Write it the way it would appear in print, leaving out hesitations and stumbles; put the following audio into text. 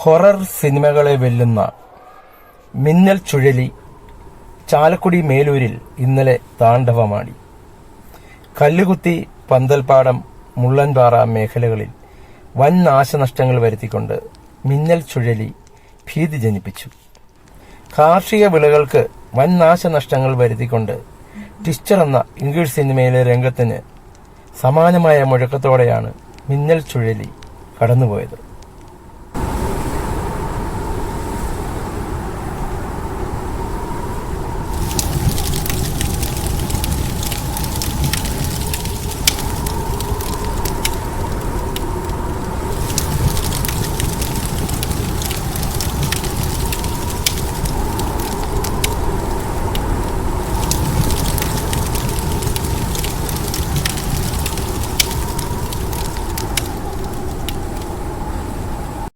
Horror സിനിമകളെ വെല്ലുന്ന മിന്നൽ ചുഴലി ചാലക്കുടി മേലൂരിൽ ഇന്നലെ താണ്ഡവമാടി. കല്ലുകുത്തി, പന്തൽപ്പാടം, മുള്ളൻപാറ മേഖലകളിൽ വൻ നാശനഷ്ടങ്ങൾ വരുത്തിക്കൊണ്ട് മിന്നൽ ചുഴലി ഭീതി ജനിപ്പിച്ചു. കാർഷിക വിളകൾക്ക് വൻ നാശനഷ്ടങ്ങൾ വരുത്തിക്കൊണ്ട് ടിസ്റ്റർ എന്ന ഇംഗ്ലീഷ് സിനിമയിലെ രംഗത്തിന് സമാനമായ മുഴക്കത്തോടെയാണ് മിന്നൽ ചുഴലി കടന്നുപോയത്.